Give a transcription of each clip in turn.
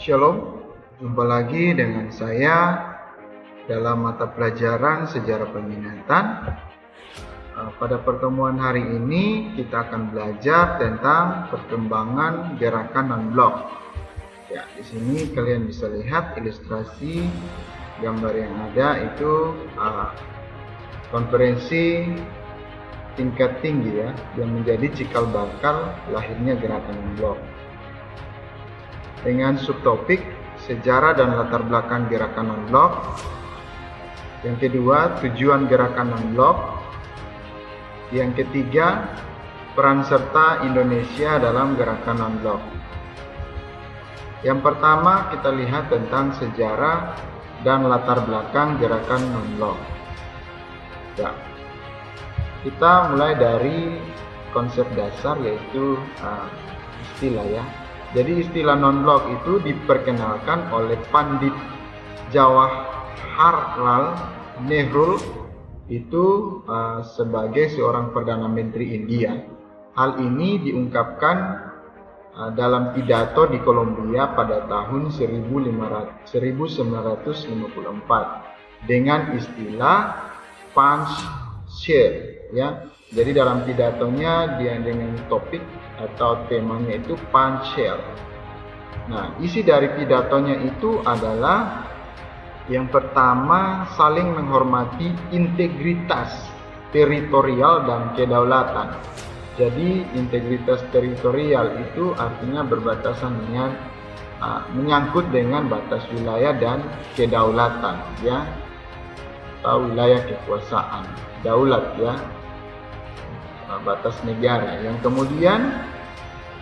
Shalom, jumpa lagi dengan saya dalam mata pelajaran sejarah peminatan. Pada pertemuan hari ini kita akan belajar tentang perkembangan gerakan non-blok. Ya, di sini kalian bisa lihat ilustrasi gambar yang ada itu konferensi tingkat tinggi ya, yang menjadi cikal bakal lahirnya gerakan non-blok. Dengan subtopik sejarah dan latar belakang gerakan non-blok. Yang kedua, tujuan gerakan non-blok. Yang ketiga, peran serta Indonesia dalam gerakan non-blok. Yang pertama, kita lihat tentang sejarah dan latar belakang gerakan non-blok. Ya, kita mulai dari konsep dasar, yaitu istilah ya. Jadi istilah non-blok itu diperkenalkan oleh Pandit Jawaharlal Nehru itu sebagai seorang Perdana Menteri India. Hal ini diungkapkan dalam pidato di Kolombia pada tahun 1954 dengan istilah punch-share ya. Jadi dalam pidatonya dia dengan topik atau temanya itu punch-share. Nah, isi dari pidatonya itu adalah yang pertama, saling menghormati integritas teritorial dan kedaulatan. Jadi integritas teritorial itu artinya berbatasan dengan menyangkut dengan batas wilayah dan kedaulatan ya, atau wilayah kekuasaan, daulat ya, batas negara. Yang kemudian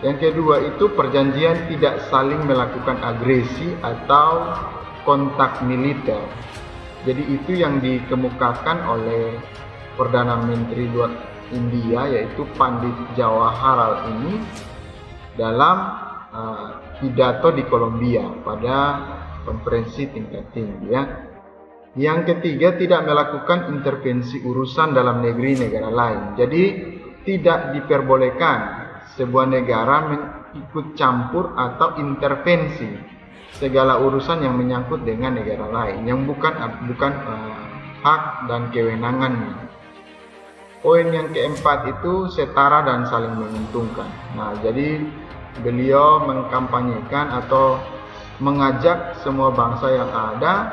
yang kedua itu perjanjian tidak saling melakukan agresi atau kontak militer. Jadi itu yang dikemukakan oleh Perdana Menteri luar India, yaitu Pandit Jawaharlal ini dalam pidato di Kolombia pada konferensi tingkat tinggi ya. Yang ketiga, tidak melakukan intervensi urusan dalam negeri negara lain. Jadi tidak diperbolehkan sebuah negara ikut campur atau intervensi segala urusan yang menyangkut dengan negara lain yang bukan hak dan kewenangannya. Poin yang keempat itu setara dan saling menguntungkan. Nah, jadi beliau mengkampanyekan atau mengajak semua bangsa yang ada,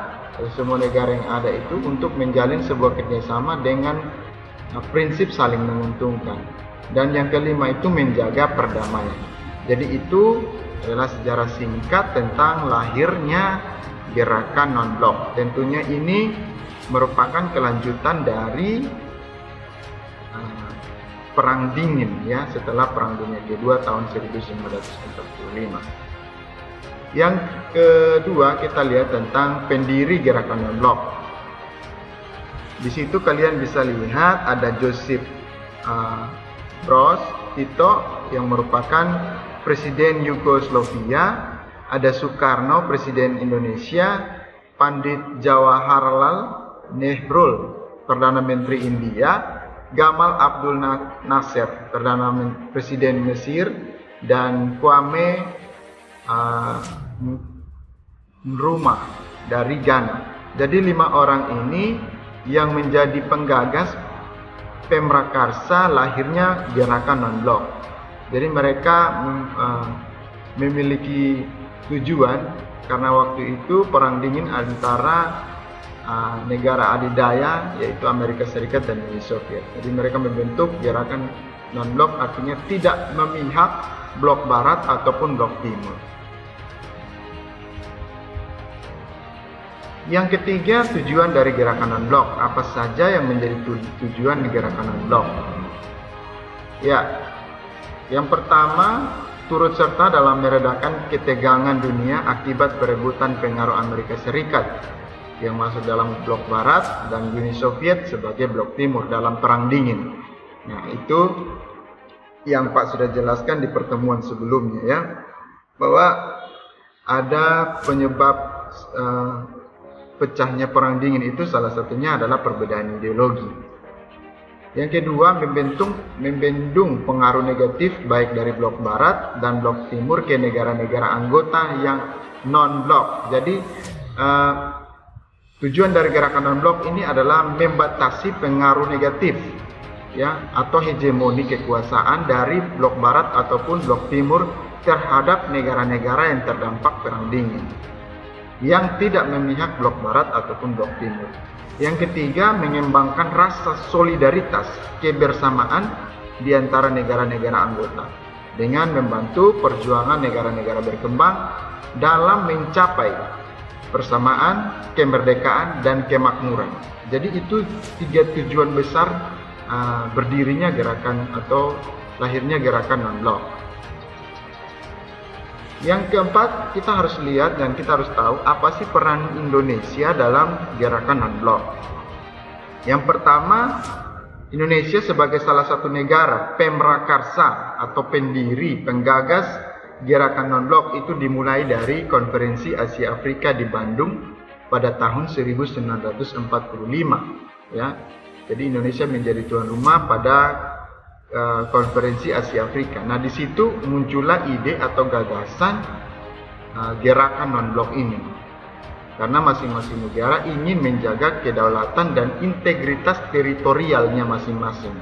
semua negara yang ada itu untuk menjalin sebuah kerjasama dengan prinsip saling menguntungkan. Dan yang kelima itu menjaga perdamaian. Jadi itu adalah sejarah singkat tentang lahirnya gerakan non-blok. Tentunya ini merupakan kelanjutan dari Perang Dingin ya, setelah Perang Dunia Kedua tahun 1945. Yang kedua, kita lihat tentang pendiri gerakan non-blok. Di situ kalian bisa lihat ada Josip Broz Tito yang merupakan Presiden Yugoslavia, ada Soekarno Presiden Indonesia, Pandit Jawaharlal Nehru Perdana Menteri India, Gamal Abdul Nasser Perdana Presiden Mesir, dan Kwame Nkrumah dari Ghana. Jadi 5 orang ini yang menjadi penggagas Pemrakarsa lahirnya gerakan non-blok. Jadi mereka memiliki tujuan karena waktu itu perang dingin antara negara adidaya yaitu Amerika Serikat dan Uni Soviet. Jadi mereka membentuk gerakan non-blok, artinya tidak memihak blok barat ataupun blok timur. Yang ketiga, tujuan dari gerakan non-blok. Apa saja yang menjadi tujuan di gerakan non-blok? Ya, yang pertama, turut serta dalam meredakan ketegangan dunia akibat perebutan pengaruh Amerika Serikat yang masuk dalam blok barat dan Uni Soviet sebagai blok timur dalam Perang Dingin. Nah, itu yang Pak sudah jelaskan di pertemuan sebelumnya ya, bahwa ada penyebab pecahnya Perang Dingin itu salah satunya adalah perbedaan ideologi. Yang kedua, membendung pengaruh negatif baik dari blok barat dan blok timur ke negara-negara anggota yang non-blok. Jadi tujuan dari gerakan non-blok ini adalah membatasi pengaruh negatif ya atau hegemoni kekuasaan dari blok barat ataupun blok timur terhadap negara-negara yang terdampak perang dingin yang tidak memihak blok barat ataupun blok timur. Yang ketiga, mengembangkan rasa solidaritas kebersamaan di antara negara-negara anggota dengan membantu perjuangan negara-negara berkembang dalam mencapai persamaan, kemerdekaan, dan kemakmuran. Jadi itu 3 tujuan besar berdirinya gerakan atau lahirnya gerakan non-blok. Yang keempat, kita harus lihat dan kita harus tahu apa sih peran Indonesia dalam gerakan non-blok. Yang pertama, Indonesia sebagai salah satu negara pemrakarsa atau pendiri, penggagas gerakan non-blok itu dimulai dari Konferensi Asia Afrika di Bandung pada tahun 1945 ya. Jadi Indonesia menjadi tuan rumah pada Konferensi Asia Afrika. Nah, di situ muncullah ide atau gagasan gerakan non-blok ini. Karena masing-masing negara ingin menjaga kedaulatan dan integritas teritorialnya masing-masing.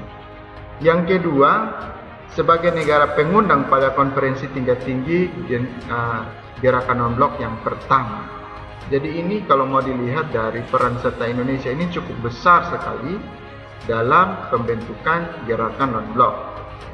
Yang kedua, sebagai negara pengundang pada konferensi tingkat tinggi gerakan non-blok yang pertama. Jadi ini kalau mau dilihat dari peran serta Indonesia ini cukup besar sekali dalam pembentukan gerakan non-blok.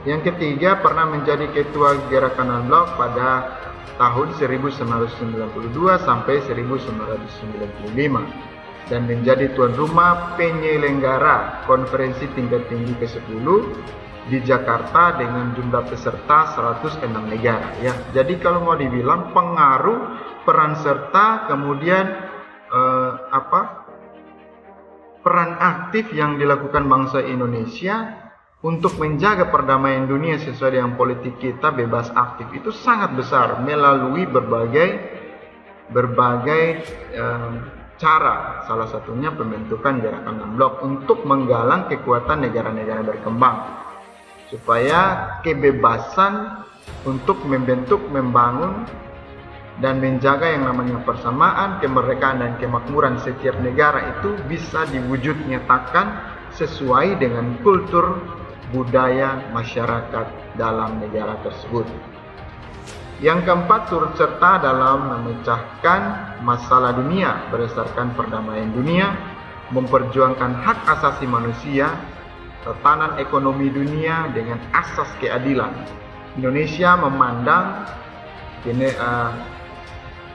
Yang ketiga, pernah menjadi ketua gerakan non-blok pada tahun 1992 sampai 1995 dan menjadi tuan rumah penyelenggara konferensi tingkat tinggi ke-10 di Jakarta dengan jumlah peserta 106 negara ya. Jadi kalau mau dibilang pengaruh, peran serta, kemudian peran aktif yang dilakukan bangsa Indonesia untuk menjaga perdamaian dunia sesuai dengan politik kita bebas aktif itu sangat besar melalui berbagai cara, salah satunya pembentukan gerakan non-blok untuk menggalang kekuatan negara-negara berkembang supaya kebebasan untuk membentuk, membangun, dan menjaga yang namanya persamaan, kemerdekaan, dan kemakmuran setiap negara itu bisa diwujud nyatakan sesuai dengan kultur budaya masyarakat dalam negara tersebut. Yang keempat, turut serta dalam memecahkan masalah dunia berdasarkan perdamaian dunia, memperjuangkan hak asasi manusia, tatanan ekonomi dunia dengan asas keadilan. Indonesia memandang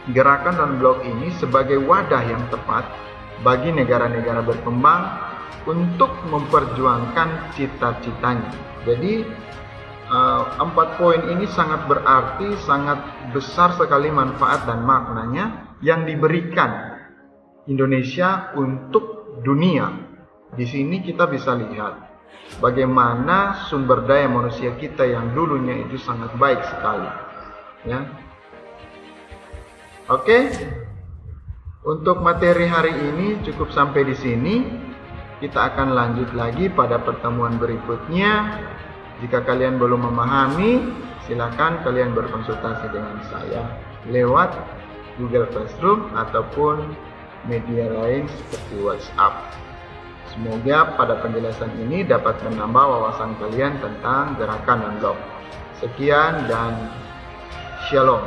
gerakan non-blok ini sebagai wadah yang tepat bagi negara-negara berkembang untuk memperjuangkan cita-citanya. Jadi 4 poin ini sangat berarti, sangat besar sekali manfaat dan maknanya yang diberikan Indonesia untuk dunia. Di sini kita bisa lihat bagaimana sumber daya manusia kita yang dulunya itu sangat baik sekali ya. Oke, untuk materi hari ini cukup sampai di sini. Kita akan lanjut lagi pada pertemuan berikutnya. Jika kalian belum memahami, silakan kalian berkonsultasi dengan saya lewat Google Classroom ataupun media lain seperti WhatsApp. Semoga pada penjelasan ini dapat menambah wawasan kalian tentang gerakan non-blok. Sekian dan shalom.